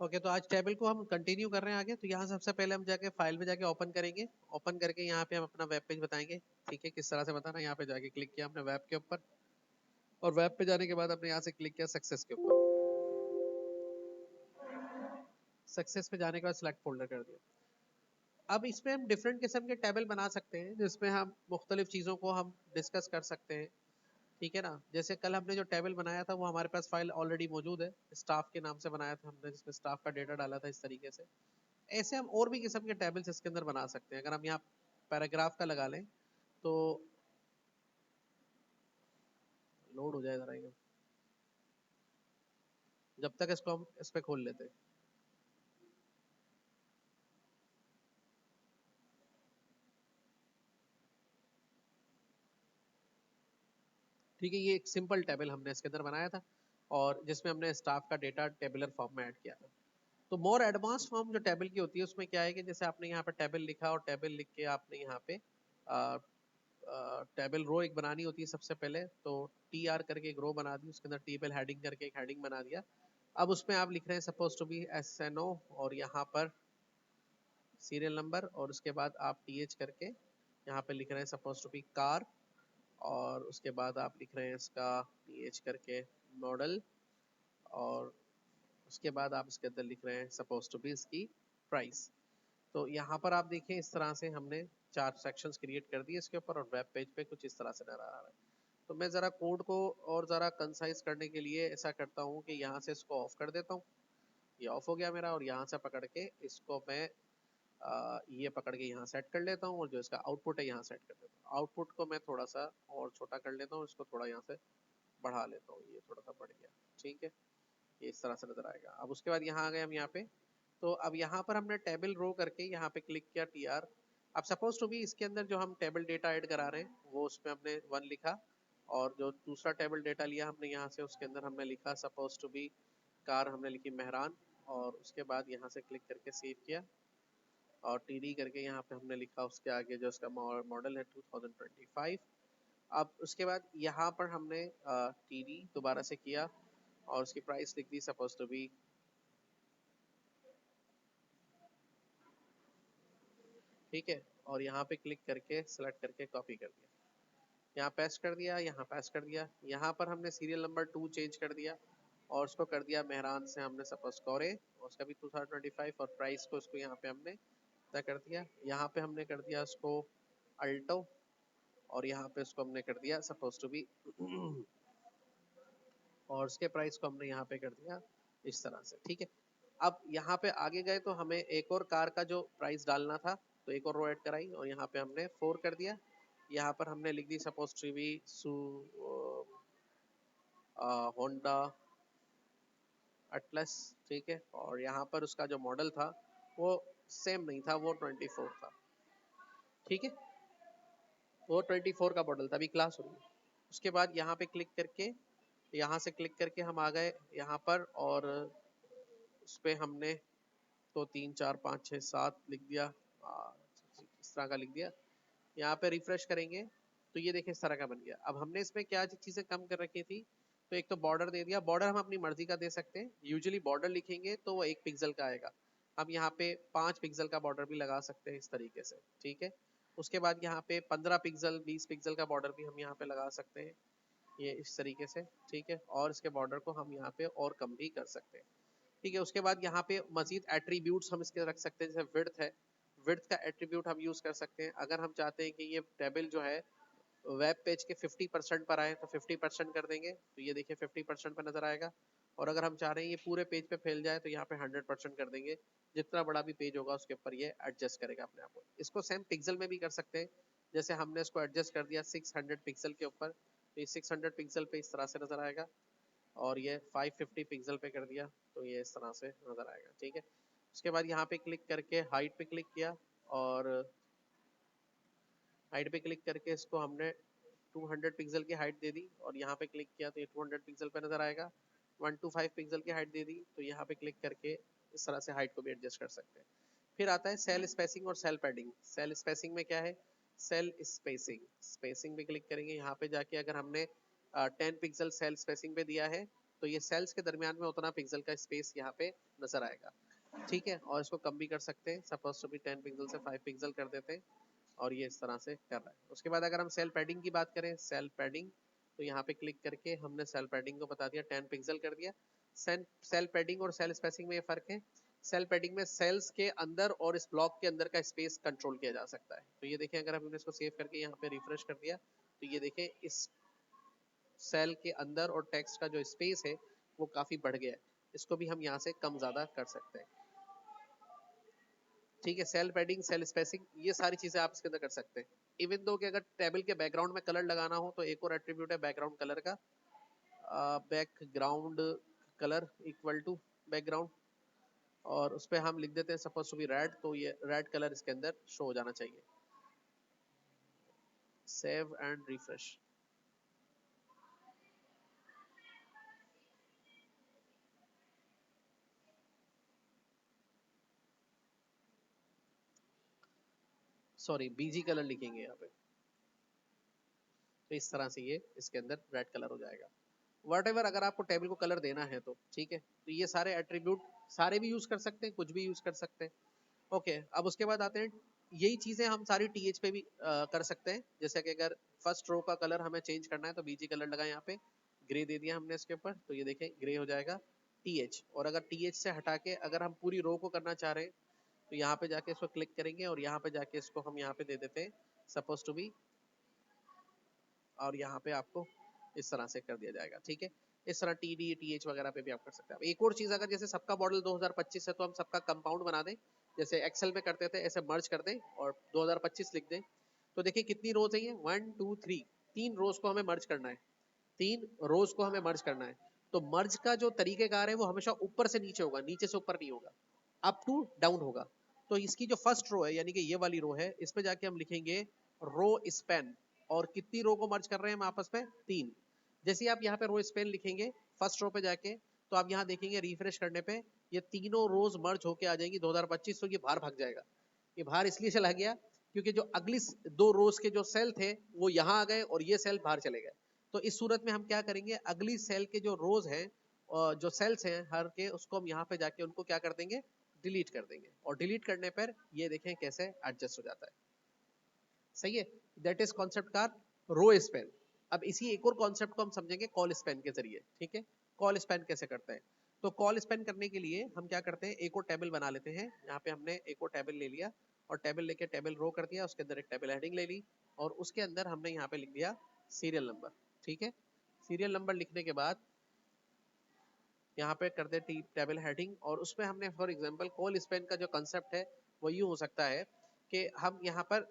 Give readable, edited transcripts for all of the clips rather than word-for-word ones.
Okay, तो आज table को हम कंटिन्यू कर रहे हैं आगे। तो यहाँ सबसे पहले हम जाके फाइल में जाके ओपन करेंगे। ओपन करके यहाँ पे हम अपना वेब पेज बताएंगे। ठीक है, किस तरह से बताना है। यहाँ पे जाके क्लिक किया हमने वेब के ऊपर, और वेब पे जाने के बाद हमने यहाँ से क्लिक किया सक्सेस के ऊपर। सक्सेस पे जाने के बाद सिलेक्ट फोल्डर कर दिया। अब इसमें हम डिफरेंट किस्म के टेबल बना सकते हैं, जिसमें हम मुख्तलिफ चीज़ों को हम डिस्कस कर सकते हैं। ठीक है ना, जैसे कल हमने जो टेबल बनाया था वो हमारे पास फाइल ऑलरेडी मौजूद है, स्टाफ के नाम से बनाया था हमने, जिसमें स्टाफ का डेटा डाला था इस तरीके से। ऐसे हम और भी किस्म के टेबल्स इसके अंदर बना सकते हैं। अगर हम यहाँ पैराग्राफ का लगा लें तो लोड हो जाए जरा ये, जब तक इसको हम इस पे खोल लेते हैं। ठीक है, ये एक सिंपल टेबल हमने इसके अंदर बनाया था, और जिसमें हमने स्टाफ का डेटा टेबुलर फॉर्म में ऐड किया था। तो मोर एडवांस फॉर्म जो टेबल की होती है उसमें क्या है कि जैसे आपने यहाँ पे टेबल लिखा, और टेबल लिख के आपने यहाँ पे टेबल रो एक बनानी होती है सबसे पहले। तो टी आर करके एक रो बना दी, उसके अंदर टेबल हेडिंग करके एक हेडिंग बना दिया। अब उसमें आप लिख रहे हैं suppose to be S N O, और यहाँ पर सीरियल नंबर, और उसके बाद आप टी एच करके यहाँ पे लिख रहे हैं सपोज टू बी कार, और उसके बाद आप लिख रहे हैं इसका टी एच करके मॉडल, और उसके बाद आप इसके अंदर लिख रहे हैं सपोज टू बी इसकी प्राइस। तो यहाँ पर आप देखें इस तरह से हमने 4 सेक्शंस क्रिएट कर दिए इसके ऊपर, और वेब पेज पे कुछ इस तरह से नजर आ रहा है। तो मैं ज़रा कोड को और ज़रा कंसाइज करने के लिए ऐसा करता हूँ कि यहाँ से इसको ऑफ कर देता हूँ। ये ऑफ हो गया मेरा, और यहाँ से पकड़ के इसको मैं ये पकड़ के यहाँ सेट कर लेता हूँ, और जो इसका आउटपुट है यहाँ सेट कर देता हूँ। आउटपुट को मैं थोड़ा सा और छोटा कर लेता हूँ, इसको थोड़ा यहाँ से बढ़ा लेता हूँ, ये थोड़ा सा बढ़ गया। ठीक है, ये इस तरह से नजर आएगा। अब उसके बाद यहाँ आ गए हम यहाँ पे। तो अब यहाँ पर हमने टेबल रो करके यहाँ पे क्लिक किया टी आर। अब सपोज टू बी इसके अंदर जो हम टेबल डेटा ऐड करा रहे हैं वो उसमें हमने 1 लिखा, और जो दूसरा टेबल डेटा लिया हमने यहाँ से उसके अंदर हमने लिखा सपोज टू बी कार, हमने लिखी मेहरान, और उसके बाद यहाँ से क्लिक करके सेव किया, और टीडी करके यहाँ पे हमने लिखा उसके आगे जो उसका मॉडल है 2025। अब उसके बाद यहाँ पर हमने टीडी दोबारा से किया, और उसकी प्राइस लिख दी सपोज टू बी, ठीक है, और यहाँ पे क्लिक करके सेलेक्ट करके कॉपी कर दिया, यहाँ पेस्ट कर दिया, यहाँ पेस्ट कर दिया। यहाँ पर हमने सीरियल नंबर 2 चेंज कर दिया, और उसको कर दिया मेहरान से हमने सपोज कौरे, उसका भी 2025, और प्राइस को उसको यहाँ पे हमने तय कर दिया। यहाँ पे हमने कर दिया उसको अल्टो, और यहाँ पे उसको हमने कर दिया सपोज टू बी और उसके प्राइस को हमने यहाँ पे कर दिया इस तरह से। ठीक है, अब यहाँ पे आगे गए तो हमें एक और कार का जो प्राइस डालना था, तो एक और रो ऐड कराई, और यहाँ पे हमने 4 कर दिया। यहाँ पर हमने लिख दी suppose to be Honda Atlas. ठीक है, और यहाँ पर उसका जो मॉडल था वो सेम नहीं था, वो 24 था। ठीक है, वो 24 का मॉडल था, अभी क्लास हो रही है। उसके बाद यहाँ पे क्लिक करके, यहाँ से क्लिक करके हम आ गए यहाँ पर, और उस पर हमने तो 3 4 5 6 7 लिख दिया, इस तरह का लिख दिया। यहाँ पे रिफ्रेश करेंगे तो ये देखिए इस तरह का बन गया। अब हमने इसमें क्या चीजें कम कर रखी थी, तो एक तो बॉर्डर दे दिया। बॉर्डर हम अपनी मर्जी का दे सकते हैं, यूजुअली बॉर्डर लिखेंगे तो वो 1 पिक्सल का आएगा। हम यहाँ पे 5 पिक्सल का बॉर्डर भी लगा सकते हैं इस तरीके से। ठीक है, उसके बाद यहाँ पे 15 पिक्सल 20 पिक्सल का बॉर्डर भी हम यहाँ पे लगा सकते हैं, ये इस तरीके से। ठीक है, और इसके बॉर्डर को हम यहाँ पे और कम भी कर सकते हैं। ठीक है, उसके बाद यहाँ पे मजीद एट्रीब्यूट्स हम इसके रख सकते हैं, जैसे विड्थ है, विड्थ का एट्रीब्यूट हम यूज कर सकते हैं। अगर हम चाहते हैं कि ये टेबल जो है वेब पेज के 50% पर आए तो 50% कर देंगे, तो ये देखिए 50% पर नजर आएगा। और अगर हम चाह रहे हैं ये पूरे पेज पे फैल जाए तो यहाँ पे 100% कर देंगे। जितना बड़ा भी पेज होगा उसके ऊपर ये एडजस्ट करेगा अपने आप को। इसको सेम पिक्सल में भी कर सकते हैं, जैसे हमने इसको एडजस्ट कर दिया 600 पिक्सल के ऊपर, तो ये 600 पिक्सल पे इस तरह से नजर आएगा, और ये 550 पिक्सल पे कर दिया तो ये इस तरह से नजर आएगा। ठीक है, उसके बाद यहाँ पे क्लिक करके हाइट पे क्लिक किया, और हाइट पे क्लिक करके इसको हमने 200 पिक्सल की हाइट दे दी, और यहाँ पे क्लिक किया तो ये 200 पिक्सल पे नजर आएगा। 125 पिक्सल की हाइट दे दी, तो यहाँ पे क्लिक करके इस तरह से हाइट को भी एडजस्ट कर सकते हैं। फिर आता है सेल स्पेसिंग और सेल पैडिंग। सेल स्पेसिंग में क्या है, सेल स्पेसिंग, स्पेसिंग पे क्लिक करेंगे। यहाँ पे जाके अगर हमने 10 पिक्सल सेल स्पेसिंग पे दिया है तो ये सेल्स के दरमियान में उतना पिक्सल का स्पेस यहाँ पे नजर आएगा, ठीक है। और इसको कम भी कर सकते हैं, सपोज टू बी 10 पिक्सल से 5 पिक्सल कर देते हैं, और ये इस तरह से कर रहा है। उसके बाद अगर हम सेल पैडिंग की बात करें, सेल पैडिंग, तो यहाँ पे क्लिक करके हमने सेल पैडिंग को बता दिया 10 पिक्सल कर दिया। सेल पैडिंग और सेल स्पेसिंग में ये फर्क है, सेल पैडिंग में सेल्स के अंदर और इस ब्लॉक के अंदर का स्पेस कंट्रोल किया जा सकता है। तो ये देखें, अगर हमने इसको सेव करके यहाँ पे रिफ्रेश कर दिया, तो ये देखें इस सेल के अंदर और टेक्स्ट का जो स्पेस है वो काफी बढ़ गया है। इसको भी हम यहाँ से कम ज्यादा कर सकते हैं, ठीक है। सेल पैडिंग, सेल स्पेसिंग, ये सारी चीजें आप इसके अंदर कर सकते हैं। इवन दो कि अगर टेबल के बैकग्राउंड में कलर लगाना हो तो एक और एट्रीब्यूट है बैकग्राउंड कलर का, background colour equal to background, और उस पर हम लिख देते हैं सपोज टू बी रेड, तो ये रेड कलर इसके अंदर शो हो जाना चाहिए। Save and refresh. Sorry, BG colour लिखेंगे यहाँ पे, तो इस तरह से ये इसके अंदर रेड कलर हो जाएगा। वॉटेवर अगर आपको टेबल को कलर देना है तो ठीक है, तो ये सारे एट्रीब्यूट सारे भी यूज कर सकते हैं, कुछ भी यूज कर सकते हैं। ओके, अब उसके बाद आते हैं, यही चीजें हम सारी टीएच पे भी कर सकते हैं। जैसे कि अगर फर्स्ट रो का कलर हमें चेंज करना है तो बीजी कलर लगा, यहाँ पे ग्रे दे दिया हमने इसके ऊपर, तो ये देखें ग्रे हो जाएगा टीएच। और अगर टीएच से हटा के अगर हम पूरी रो को करना चाह रहे हैं तो यहाँ पे जाके इसको क्लिक करेंगे और यहाँ पे जाके इसको हम यहाँ पे दे देते हैं सपोज टू बी, और यहाँ पे आपको इस तरह से कर दिया जाएगा, ठीक है। इस तरह टी डी टी एच वगैरह पे भी आप कर सकते हैं। एक और चीज, अगर जैसे सबका मॉडल 2025 है तो हम सबका कंपाउंड बना दें, जैसे एक्सेल में करते थे ऐसे मर्ज कर दें और 2025 लिख दें। तो देखिए कितनी रोज है ये, 1 2 3, 3 रोज को हमें मर्ज करना है, 3 रोज को हमें मर्ज करना है। तो मर्ज का जो तरीकेकार है वो हमेशा ऊपर से नीचे होगा, नीचे से ऊपर नहीं होगा, अप टू डाउन होगा। तो इसकी जो फर्स्ट रो है यानी कि ये वाली रो है, इस पे जाके हम लिखेंगे रो स्पैन, और कितनी रो को मर्ज कर रहे हैं हम आपस में, 3। जैसे आप यहाँ पे रो स्पैन लिखेंगे फर्स्ट रो पे जाके, तो आप यहाँ देखेंगे रिफ्रेश करने पे ये तीनों रोज मर्ज होके आ जाएंगी 2025। तो ये बाहर भाग जाएगा। ये बाहर इसलिए चला गया क्योंकि जो अगली 2 रोज के जो सेल थे वो यहाँ आ गए और ये सेल बाहर चले गए। तो इस सूरत में हम क्या करेंगे, अगली सेल के जो रोज हैं और जो सेल्स हैं हर के, उसको हम यहाँ पे जाके उनको क्या कर देंगे, डिलीट कर देंगे। और डिलीट करने पर ये देखें कैसे एडजस्ट हो जाता है, सही है। दैट इज कॉन्सेप्ट का रो स्पैन। अब इसी एक और कॉन्सेप्ट को हम समझेंगे कॉल स्पैन के जरिए, ठीक है। कॉल स्पैन कैसे करते हैं, तो कॉल स्पैन करने के लिए हम क्या करते हैं, एक और टेबल बना लेते हैं। यहाँ पे हमने एक और टेबल ले लिया और टेबल लेके टेबल रो कर दिया, उसके अंदर एक टेबल हेडिंग ले ली और उसके अंदर हमने यहाँ पे लिख दिया सीरियल नंबर, ठीक है। सीरियल नंबर लिखने के बाद यहाँ पे कर दे टेबल हेडिंग, और उसमें हमने फॉर एग्जांपल कॉल स्पैन का जो कंसेप्ट है वो यूं हो सकता है कि हम यहाँ पर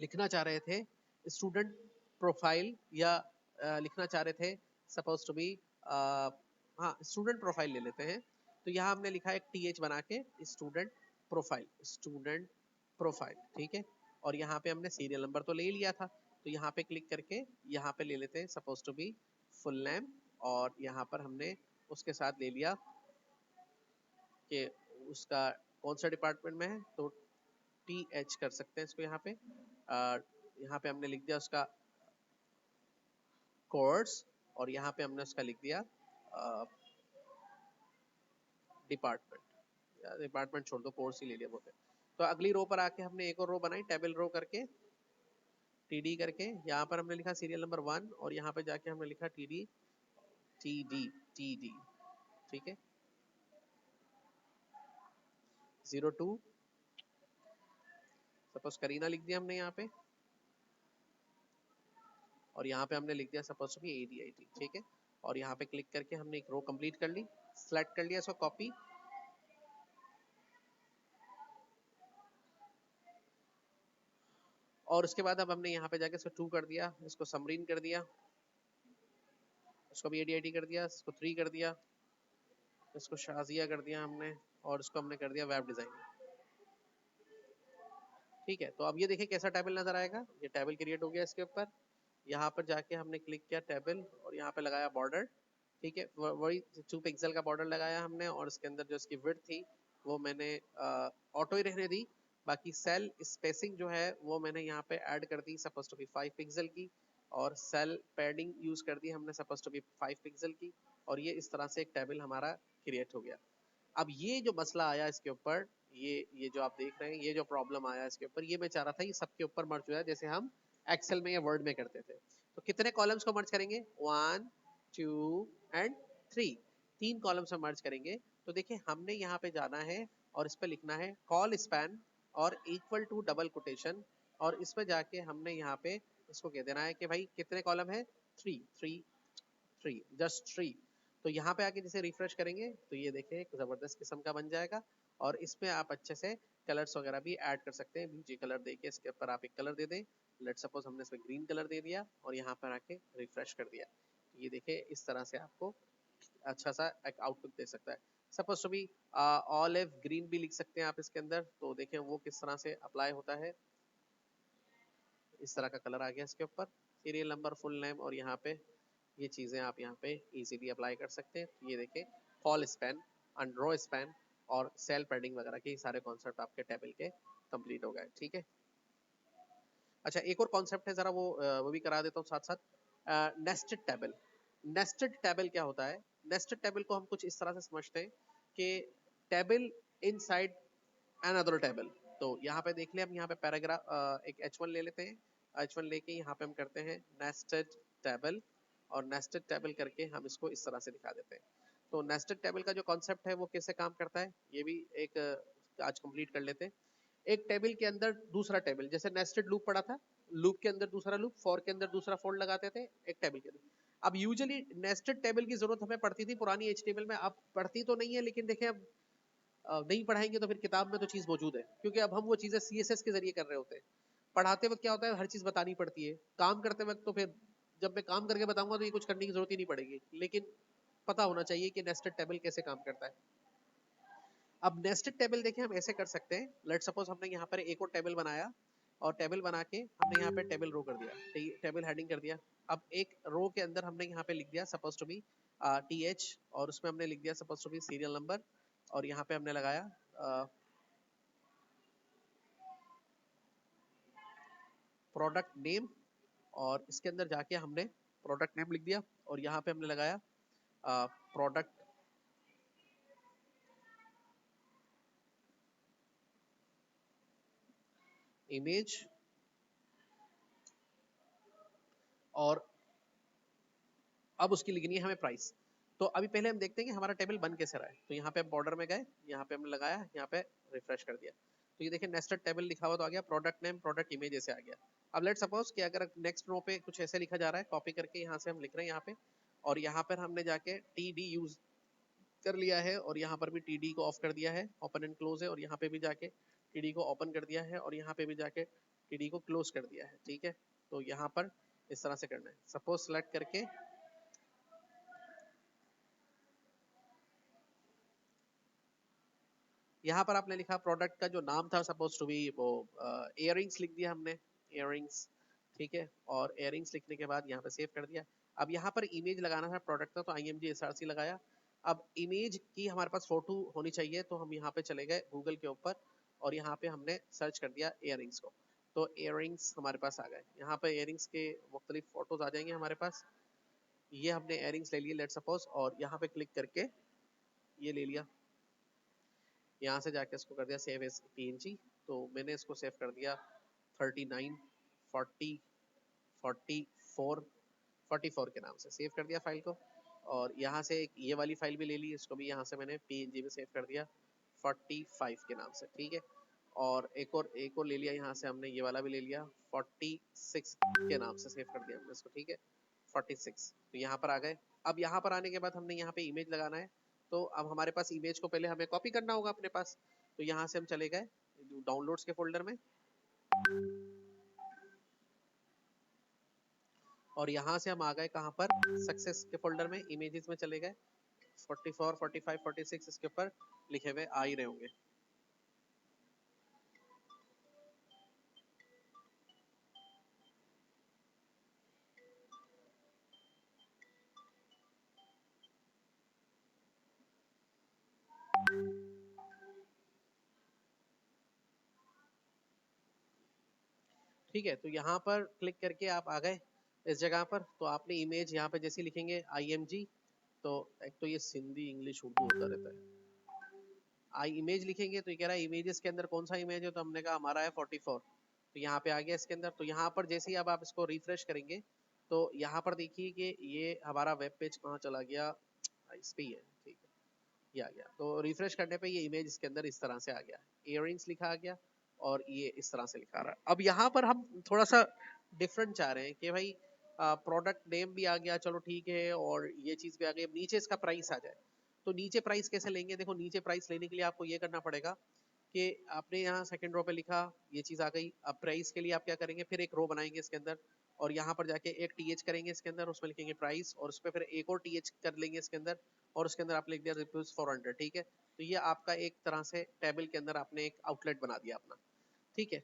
लिखना चाह रहे थे स्टूडेंट प्रोफाइल, या लिखना चाह रहे थे सपोज टू बी, हाँ स्टूडेंट प्रोफाइल ले लेते हैं। तो यहाँ हमने लिखा एक टीएच बना के स्टूडेंट प्रोफाइल, स्टूडेंट प्रोफाइल, ठीक है। और यहाँ पे हमने सीरियल नंबर तो ले लिया था, तो यहाँ पे क्लिक करके यहाँ पे ले लेते हैं suppose to be full name, और यहाँ पर हमने उसके साथ ले लिया कि उसका कौन सा डिपार्टमेंट में है, तो टी एच कर सकते हैं इसको यहाँ पे। यहाँ पे हमने लिख दिया उसका कोर्स, और यहाँ पे हमने उसका लिख दिया डिपार्टमेंट, या डिपार्टमेंट छोड़ दो, कोर्स ही ले लिया बोलते। तो अगली रो पर आके हमने एक और रो बनाई टेबल रो करके, टीडी करके। यहाँ पर हमने लिखा सीरियल नंबर 1 और यहाँ पे जाके हमने लिखा टीडी, टीडी, टीडी, ठीक है। 02 सपोज करीना लिख दिया हमने यहाँ पे, और यहाँ पे हमने लिख दिया सपोज टू बी ADIT, ठीक है। और यहाँ पे क्लिक करके हमने एक रो कंप्लीट कर ली, सिलेक्ट कर लिया इसको कॉपी, और उसके बाद अब हमने यहाँ पे जाके इसको 2 कर दिया, इसको समरीन कर दिया, इसको भी ADIT कर दिया, इसको 3 कर दिया, इसको शाजिया कर दिया हमने, और इसको हमने कर दिया वेब डिजाइन, ठीक है। तो अब ये देखिए कैसा टेबल नजर आएगा, ये टेबल क्रिएट हो गया इसके ऊपर। यहाँ पर जाके हमने क्लिक किया टेबल और यहाँ पे लगाया बॉर्डर, ठीक है। वही 2 पिक्सल का बॉर्डर लगाया हमने, और इसके अंदर जो इसकी विड्थ थी वो मैंने ऑटो ही रहने दी। बाकी सेल स्पेसिंग जो है वो मैंने यहाँ पे ऐड कर दी सपोज टू बी 5 पिक्सल की, और सेल पैडिंग यूज कर दी हमने सपोज टू बी 5 पिक्सल की, और ये इस तरह से एक टेबल हमारा क्रिएट हो गया। अब ये जो मसला आया इसके ऊपर, ये जो आप देख रहे हैं, ये जो प्रॉब्लम आया इसके ऊपर, ये मैं चाह रहा था ये सबके ऊपर मर्ज हो जाए जैसे हम एक्सेल में या वर्ड में करते थे। तो कितने कॉलम्स को मर्ज करेंगे? 1 2 एंड 3, 3 कॉलम्स में मर्ज करेंगे। तो देखिए हमने यहाँ पे जाना है और इस पे लिखना है कॉल स्पैन और इक्वल टू डबल कोटेशन, और इसमें जाके हमने यहाँ पे इसको कह देना है कि भाई कितने कॉलम है? 3 3 3, जस्ट 3। तो यहाँ पे आके जैसे रिफ्रेश करेंगे तो ये देखिए एक जबरदस्त किस्म का बन जाएगा, और इसमें आप अच्छे से कलर्स वगैरह भी ऐड कर सकते हैं। बीजी कलर देके इसके ऊपर आप एक कलर दे दें, लेट सपोज हमने इसमें ग्रीन कलर दे दिया और यहाँ पर आके रिफ्रेश कर दिया। ये देखिए इस तरह से आपको अच्छा सा एक आउटपुट दे सकता है। Suppose to be olive green भी लिख सकते हैं आप इसके अंदर। तो देखें वो किस तरह से अप्लाई होता है। इस तरह का कलर आ गया इसके ऊपर, सीरियल नंबर, फुल नेम, और यहाँ पे ये चीजें आप यहाँ पे इजीली अप्लाई कर सकते हैं। ये देखें कॉल स्पैन, अनड्रॉ स्पैन और सेल पैडिंग वगैरह के सारे कॉन्सेप्ट आपके टेबल के कंप्लीट हो गए। ठीक है। अच्छा एक और कॉन्सेप्ट है, जरा वो भी करा देता हूँ साथ साथ। Nested table. नेस्टेड टेबल क्या होता है? नेस्टेड टेबल को हम कुछ इस तरह से समझते हैं कि टेबल इनसाइड अनदर टेबल। तो यहाँ पे देख लिया हम, यहाँ पे पैराग्राफ एक H1 ले लेते हैं। H1 लेके यहाँ पे हम करते हैं नेस्टेड टेबल, और नेस्टेड टेबल करके हम इसको इस तरह से दिखा देते हैं। तो नेस्टेड टेबल का जो कॉन्सेप्ट है वो कैसे काम करता है, ये भी एक आज कंप्लीट कर लेते हैं। एक टेबल के अंदर दूसरा टेबल, जैसे नेस्टेड लूप पड़ा था, लूप के अंदर दूसरा लूप, फॉर के अंदर दूसरा फॉर लगाते थे एक टेबल के अंदर। अब यूजुअली नेस्टेड टेबल की जरूरत हमें पड़ती थी पुरानी HTML में, अब पड़ती तो नहीं है, लेकिन देखें अब नहीं पढ़ाएंगे तो फिर किताब में तो चीज मौजूद है, क्योंकि अब हम वो चीजें CSS के जरिए कर रहे होते हैं। पढ़ाते वक्त क्या होता है, हर चीज बतानी पड़ती है। काम करते वक्त तो फिर जब मैं काम करके बताऊंगा तो ये कुछ करने की जरूरत ही नहीं पड़ेगी, लेकिन पता होना चाहिए कि नेस्टेड टेबल कैसे काम करता है। अब नेस्टेड टेबल देखिए हम ऐसे कर सकते हैं। लेट सपोज हमने यहाँ पर एक और टेबल बनाया, और टेबल बना के हमने यहाँ पे टेबल रो कर दिया, टेबल हेडिंग कर दिया। अब एक रो के अंदर हमने यहाँ पे लिख दिया सपोज टू बी TH, और उसमें हमने लिख दिया suppose to be serial number, और यहाँ पे हमने लगाया प्रोडक्ट नेम, और इसके अंदर जाके हमने प्रोडक्ट नेम लिख दिया, और यहाँ पे हमने लगाया प्रोडक्ट इमेज, और अब उसकी लिखनी है हमें प्राइस। तो अभी पहले हम देखते हैं कि हमारा टेबल बन कैसे रहा है। तो यहाँ पे बॉर्डर में गए, यहाँ पे हमने लगाया, यहाँ पे रिफ्रेश कर दिया, तो ये देखिए नेस्टेड टेबल लिखा हुआ तो आ गया, प्रोडक्ट नेम प्रोडक्ट इमेज ऐसे आ गया। अब लेट सपोज कि अगर नेक्स्ट रो पे कुछ ऐसे लिखा जा रहा है, कॉपी करके यहाँ से हम लिख रहे हैं यहाँ पे, और यहाँ पर हमने जाके TD यूज कर लिया है, और यहाँ पर भी TD को ऑफ कर दिया है, ओपन एंड क्लोज है, और यहाँ पे भी जाके TD को ओपन कर दिया है, और यहाँ पे भी जाके TD को क्लोज कर दिया है। ठीक है। तो यहाँ पर इस तरह से करना है। सपोज सेलेक्ट करके यहाँ पर आपने लिखा प्रोडक्ट का जो नाम था सपोज टू बी वो इयररिंग्स लिख दिया हमने, इयररिंग्स। ठीक है। और इयररिंग्स लिखने के बाद यहाँ पे सेव कर दिया। अब यहाँ पर इमेज लगाना था प्रोडक्ट का, तो IMG SRC लगाया। अब इमेज की हमारे पास फोटो होनी चाहिए, तो हम यहाँ पे चले गए गूगल के ऊपर, और यहाँ पे हमने सर्च कर दिया इयररिंग्स को। तो इयररिंग्स हमारे पास आ गए। यहाँ पे इयररिंग्स के मुख्तलिफ फोटोज आ जाएंगे हमारे पास। ये हमने इयररिंग्स ले लिए लेट सपोज, और यहाँ पे क्लिक करके ये ले लिया। यहाँ से जाके इसको कर दिया सेव एज PNG। तो मैंने इसको सेव कर दिया 39 40 44 44 के नाम से सेव कर दिया फाइल को। और यहाँ से एक ये वाली फाइल भी ले ली, इसको भी यहाँ से मैंने PNG में सेव कर दिया 45 के नाम से। ठीक है। और एक और ले लिया, यहाँ से हमने ये वाला भी ले लिया 46 के नाम से सेव कर दिया हमने इसको। ठीक है। 46। तो यहाँ पर आ गए। अब यहाँ पर आने के बाद हमने यहाँ पे इमेज लगाना है। तो अब हमारे पास इमेज को पहले हमें कॉपी करना होगा अपने पास। तो यहाँ से हम चले गए डाउनलोड्स के फोल्डर में, और यहाँ से हम आ गए कहाँ पर, सक्सेस के फोल्डर में, इमेजेस में चले गए। 44 45 46 इसके ऊपर लिखे हुए आ ही रहे होंगे। ठीक है। तो यहाँ पर क्लिक करके आप आ गए इस जगह पर। तो आपने इमेज यहाँ पे जैसे लिखेंगे IMG, तो एक तो ये सिंधी इंग्लिश उर्दू होता रहता है, आई इमेज लिखेंगे तो ये कह रहा है इमेजेस के अंदर कौन सा इमेज है, तो हमने कहा हमारा है 44, तो यहाँ पे आ गया इसके अंदर। तो यहाँ पर जैसे ही अब आप इसको रिफ्रेश करेंगे तो यहाँ पर देखिए कि ये हमारा वेब पेज कहाँ चला गया, इस पे ही है, ठीक है, ये आ गया। तो रिफ्रेश करने पे ये इमेज इसके अंदर इस तरह से आ गया, इयररिंग्स लिखा आ गया और ये इस तरह से लिखा रहा है। अब यहाँ पर हम थोड़ा सा डिफरेंट चाह रहे हैं कि भाई प्रोडक्ट नेम भी आ गया, चलो ठीक है, और ये चीज भी आ गई, अब नीचे इसका प्राइस आ जाए। तो नीचे प्राइस कैसे लेंगे? देखो नीचे प्राइस लेने के लिए आपको ये करना पड़ेगा कि आपने यहाँ सेकंड रो पे लिखा, ये चीज आ गई। अब प्राइस के लिए आप क्या करेंगे, फिर एक रो बनाएंगे इसके अंदर और यहाँ पर जाके एक टीएच करेंगे इसके अंदर, उसमें लिखेंगे प्राइस और उस पर फिर एक और टीएच कर लेंगे इसके अंदर और उसके अंदर आप लिख दिया रुपीज 400, ठीक है। तो ये आपका एक तरह से टेबल के अंदर आपने एक आउटलेट बना दिया अपना, ठीक है।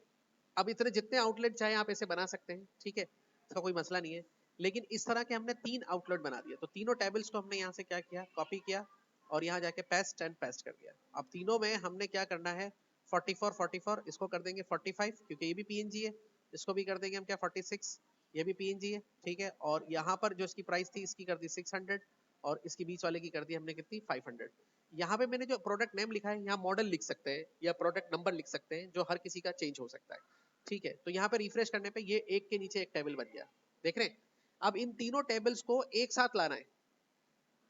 अब इतने जितने आउटलेट चाहे आप ऐसे बना सकते हैं, ठीक है, इसका कोई मसला नहीं है। लेकिन इस तरह के हमने 3 आउटलेट बना दिए, तो तीनों टेबल्स को हमने यहाँ से क्या किया, कॉपी किया और यहाँ जाके पेस्ट एंड पेस्ट कर दिया। अब तीनों में हमने क्या करना है, 44 इसको कर देंगे 45 क्योंकि ये भी पीएनजी है, इसको भी कर देंगे हम क्या 46, ये भी पीएनजी है, ठीक है। और यहाँ पर जो इसकी प्राइस थी इसकी कर दी 600 और इसकी बीच वाले की कर दी हमने कितनी 500। यहाँ पे मैंने जो प्रोडक्ट नेम लिखा है यहाँ मॉडल लिख सकते हैं या प्रोडक्ट नंबर लिख सकते हैं, जो हर किसी का चेंज हो सकता है, ठीक है। तो यहाँ पे रिफ्रेश करने पे ये एक के नीचे एक टेबल बन गया, देख रहे हैं। अब इन तीनों टेबल्स को एक साथ लाना है,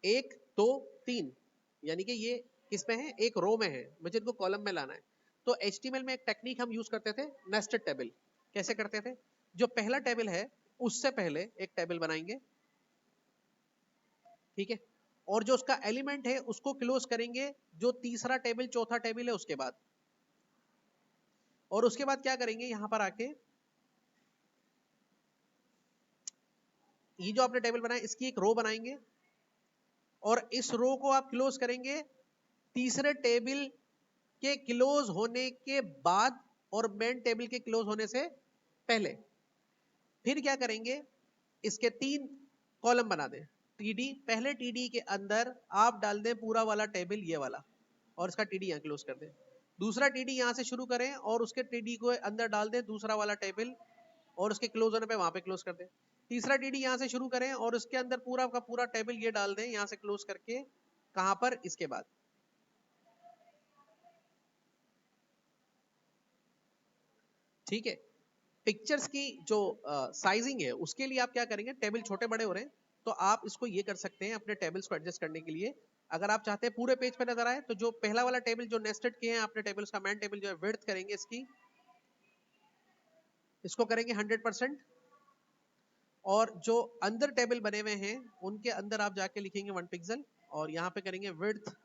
1 2 3, यानी कि ये किस में है, एक रो में है, मुझे इनको कॉलम में लाना है। तो HTML में एक टेक्निक हम यूज करते थे, नेस्टेड टेबल। कैसे करते थे, जो पहला टेबल है उससे पहले एक टेबल बनाएंगे, ठीक है, और जो उसका एलिमेंट है उसको क्लोज करेंगे जो तीसरा टेबल चौथा टेबल है उसके बाद। और उसके बाद क्या करेंगे, यहां पर आके ये जो आपने टेबल बनाया इसकी एक रो बनाएंगे और इस रो को आप क्लोज करेंगे तीसरे टेबल के क्लोज होने के बाद और मेन टेबल के क्लोज होने से पहले। फिर क्या करेंगे, इसके 3 कॉलम बना दें, टीडी, पहले टीडी के अंदर आप डाल दें पूरा वाला टेबल ये वाला और इसका टीडी यहां क्लोज कर दें। दूसरा टीडी यहां से शुरू करें और उसके टीडी को अंदर डाल दें दूसरा वाला टेबल और उसके क्लोज होने पे वहां पे क्लोज कर दें। तीसरा टीडी यहां से शुरू करें और उसके अंदर पूरा का पूरा टेबल ये डाल दें यहां से क्लोज करके, कहां पर, इसके बाद। ठीक है। पिक्चर्स की जो साइजिंग है उसके लिए आप क्या करेंगे, टेबल छोटे बड़े हो रहे हैं तो आप इसको ये कर सकते हैं अपने टेबल्स को एडजस्ट करने के लिए। अगर आप चाहते हैं पूरे पेज पे नजर आए तो जो पहला वाला टेबल जो नेस्टेड किए हैं आपने टेबल्स का, मैन टेबल जो है विड्थ करेंगे इसकी, इसको करेंगे 100%। और जो अंदर टेबल बने हुए हैं उनके अंदर आप जाके लिखेंगे 1 पिक्सल और यहाँ पे करेंगे विड्थ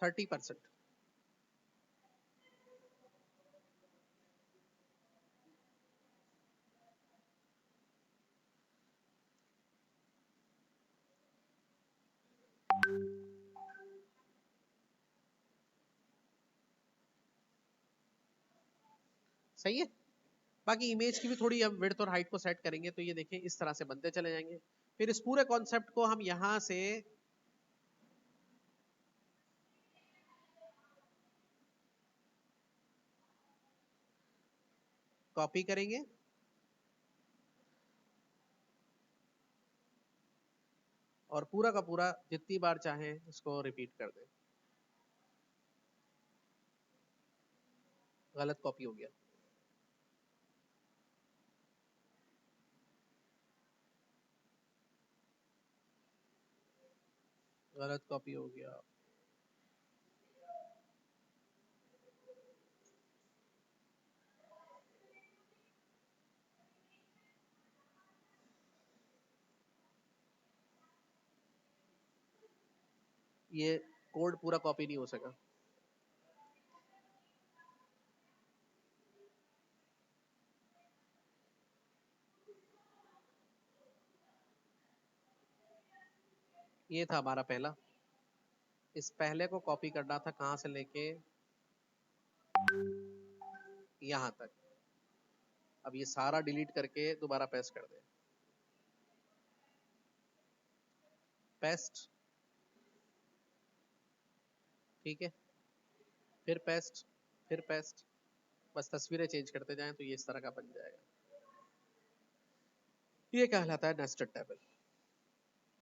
30%। सही है। बाकी इमेज की भी थोड़ी हम विड्थ और हाइट को सेट करेंगे तो ये देखें इस तरह से बनते चले जाएंगे। फिर इस पूरे कॉन्सेप्ट को हम यहां से कॉपी करेंगे और पूरा का पूरा जितनी बार चाहें इसको रिपीट कर दें। गलत कॉपी हो गया, गलत कॉपी हो गया। ये कोड पूरा कॉपी नहीं हो सका। ये था हमारा पहला, इस पहले को कॉपी करना था कहां से लेके यहां तक। अब ये सारा डिलीट करके दोबारा पेस्ट कर दे, पेस्ट, ठीक है, फिर पेस्ट, फिर पेस्ट, बस तस्वीरें चेंज करते जाएं तो ये इस तरह का बन जाएगा। ये कहलाता है नेस्टेड टेबल।